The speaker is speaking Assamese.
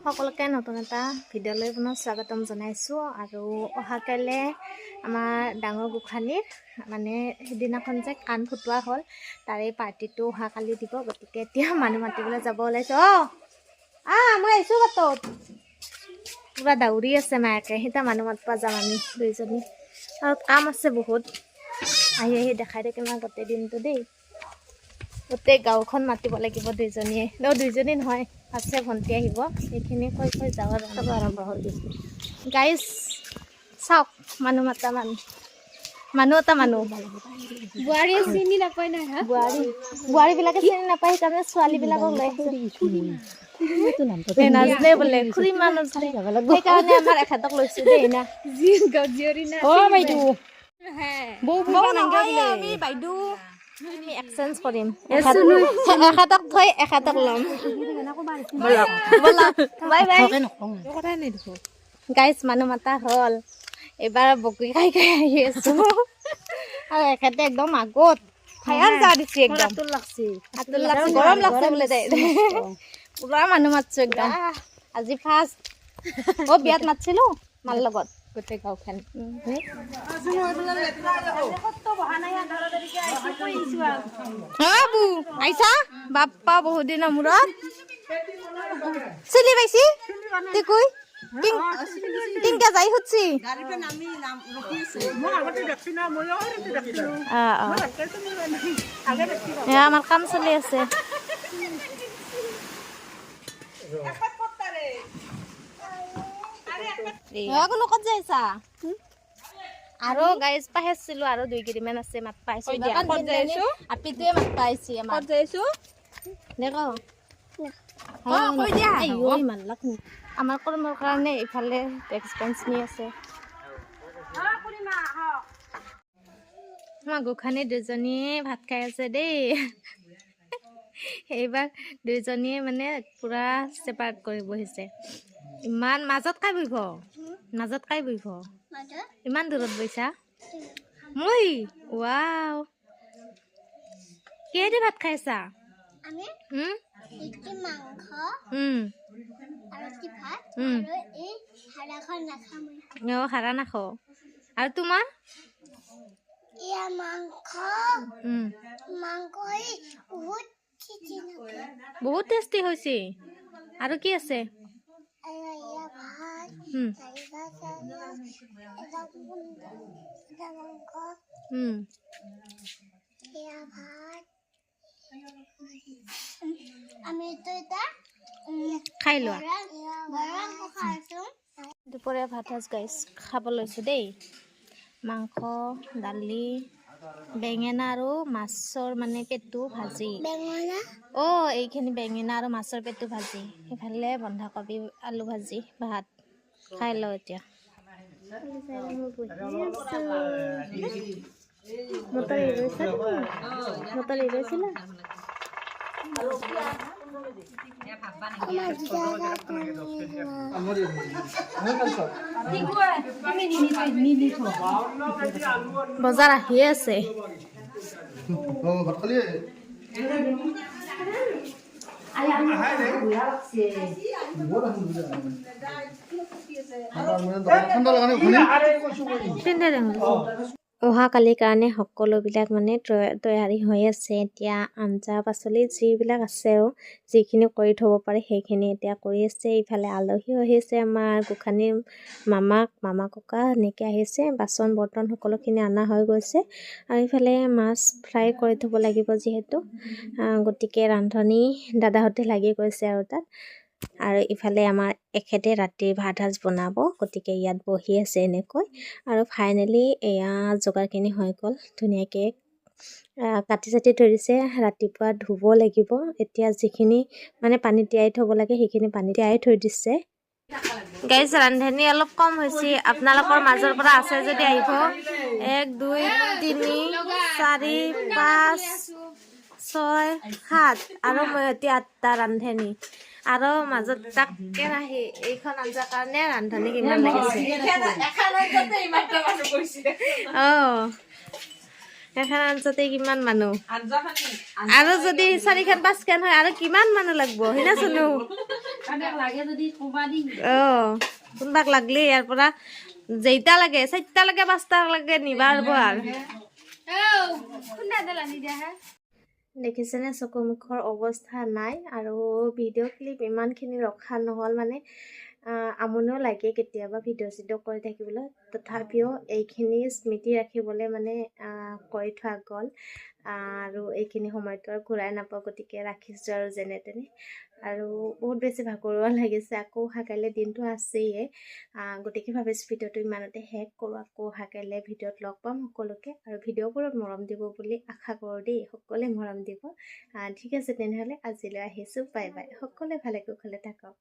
সকলোকে নতুন এটা ভিডিঅ'লৈ পুনৰ স্বাগতম জনাইছোঁ। আৰু অহাকাইলৈ আমাৰ ডাঙৰ গোসাঁনীৰ মানে সেইদিনাখন যে কাণ ফুটোৱা হ'ল তাৰে পাৰ্টিটো অহাকালি দিব। গতিকে এতিয়া মানুহ মাতিবলৈ যাব ওলাইছোঁ। মই আহিছোঁ বাটত। পুৰা দাউৰি আছে মায়াকে, সেইটা মানুহ মাতিব যাম আমি দুইজনী। আৰু কাম আছে বহুত, আহি আহি দেখাই থাকিম আৰু গোটেই দিনটো দেই। গোটেই গাঁওখন মাতিব লাগিব দুইজনীয়ে। দুইজনী নহয়, আছে ভণ্টি আহিব। সেইখিনি কৈ যাওঁ আৰু আৰম্ভ হৈ গৈছে। গাইজ চাওক, মানুহ মাতা মানুহ এটা মানুহ। বোৱাৰীয়ে চিনি নাপায় নহয়, বোৱাৰীবিলাকে চিনি নাপায়, সেইকাৰণে ছোৱালীবিলাকক লৈ নাজনে বোলে খুৰী মানুহ, সেইকাৰণে আমাৰ এখেতক লৈছোঁ দেই না। বাইদেউ আমি এক্সচেঞ্জ কৰিম, এখেতক থৈ এখেতক ল'ম। Bye bye. গাইজ মানুহ মাতা হ'ল, এইবাৰ বগৰী খাই আহি আছো। আৰু এখেতে একদম আগত ফায়াৰ যা দিছে, একদম আতুল লাগছে, গৰম লাগছে বোলে তাই। পুৰা মানুহ মাতছো একদম আজি ফাৰ্ষ্ট। বিয়াত মাতিছিলো মাৰ লগত গোটেই গাঁওখন। আইছা বাপ্পা বহুত দিনৰ মূৰত চিনি পাইছি টিকুই টিংকা যাই সুধছি। আমাৰ কাম চলি আছে। কোনো ক'ত যাইছা? আৰু গাইজ পাইছিলো আৰু 2 কেজিমান আছে, মাত পাইছো। আপিটোৱে মাত পাইছি আমাৰ। দেখো আমাৰ কৰ্মৰ কাৰণে ইফালে এক্সপেন্স নি আছে। আমাৰ গোসাঁনী দুজনীয়ে ভাত খাই আছে দেই। এইবাৰ দুইজনীয়ে মানে পুৰা ছেপাৰেট কৰি বহিছে। ইমান মাজত কাই বহিব, মাজত কাই বহিব, ইমান দূৰত বহিছা। মই ৱাও, কিহেদি ভাত খাইছা? হাৰা নাখো। আৰু তোমাৰ? বহুত টেষ্টি হৈছে। আৰু কি আছে? খাই লোৱা। দুপৰীয়া ভাত সাজ গাইজ খাব লৈছোঁ দেই। মাংস, দালি, বেঙেনা আৰু মাছৰ মানে পেটু ভাজি। এইখিনি বেঙেনা আৰু মাছৰ পেটু ভাজি, সেইফালে বন্ধাকবি আলু ভাজি, ভাত খাই লওঁ এতিয়া। বজাৰ আহিয়ে আছে। অহাকালিৰ কাৰণে সকলোবিলাক মানে তৈয়াৰী হৈ আছে। এতিয়া আঞ্জা পাচলি যিবিলাক আছে আৰু যিখিনি কৰি থ'ব পাৰে সেইখিনি এতিয়া কৰি আছে। ইফালে আলহীও আহিছে, আমাৰ গোসাঁনীৰ মামা ককা এনেকৈ আহিছে। বাচন বৰ্তন সকলোখিনি অনা হৈ গৈছে। আৰু ইফালে মাছ ফ্ৰাই কৰি থ'ব লাগিব যিহেতু, গতিকে ৰান্ধনি দাদাহঁতে লাগি গৈছে আৰু তাত। আৰু ইফালে আমাৰ এখেতে ৰাতিৰ ভাত সাজ বনাব, গতিকে ইয়াত বহি আছে এনেকৈ। আৰু ফাইনেলি এয়া যোগাৰখিনি হৈ গ'ল। ধুনীয়াকৈ কাটি চাটি থৈ দিছে, ৰাতিপুৱা ধুব লাগিব। এতিয়া যিখিনি মানে পানী তিয়াই থ'ব লাগে সেইখিনি পানী তিয়াই থৈ দিছে। গাইজ ৰান্ধনি অলপ কম হৈছে, আপোনালোকৰ মাজৰ পৰা আছে যদি আহিব। 1 2 3 4 5 6 7 আৰু মই এতিয়া 8টা ৰান্ধনি। আৰু মাজত তাক কেৰাহী, এইখন আঞ্জাৰ কাৰণে ৰান্ধনি কিমান লাগিছে। এখন আঞ্জাতে কিমান মানুহ, আৰু যদি 4 খান 5 খান হয় আৰু কিমান মানুহ লাগব, হয় না চুনু? কোনবাক লাগলি ইয়াৰ পৰা যেইটা লাগে 4টা লাগে 5টা লাগে নিবাৰ আৰু দেখিছেনে চকুমুখৰ অৱস্থা নাই আৰু ভিডিঅ' ক্লিপ ইমানখিনি ৰখা নহ'ল মানে আমনিও লাগে কেতিয়াবা ভিডিঅ' চিডিঅ' কৰি থাকিবলৈ তথাপিও এইখিনি স্মৃতি ৰাখিবলৈ মানে কৰি থোৱা গ'ল আৰু এইখিনি সময়টো আৰু ঘূৰাই নাপাওঁ গতিকে ৰাখিছোঁ আৰু যেনে তেনে আৰু বহুত বেছি ভাগৰুৱা লাগিছে আকৌ কাইলৈ দিনটো আছেই গতিকে ভাবিছোঁ ভিডিঅ'টো ইমানতে শেষ কৰোঁ আকৌ কাইলৈ ভিডিঅ'ত লগ পাম সকলোকে আৰু ভিডিঅ'বোৰত মৰম দিব বুলি আশা কৰোঁ দেই সকলোৱে মৰম দিব ঠিক আছে তেনেহ'লে আজিলৈ আহিছোঁ বাই বাই সকলোৱে ভালে কুশলে থাকক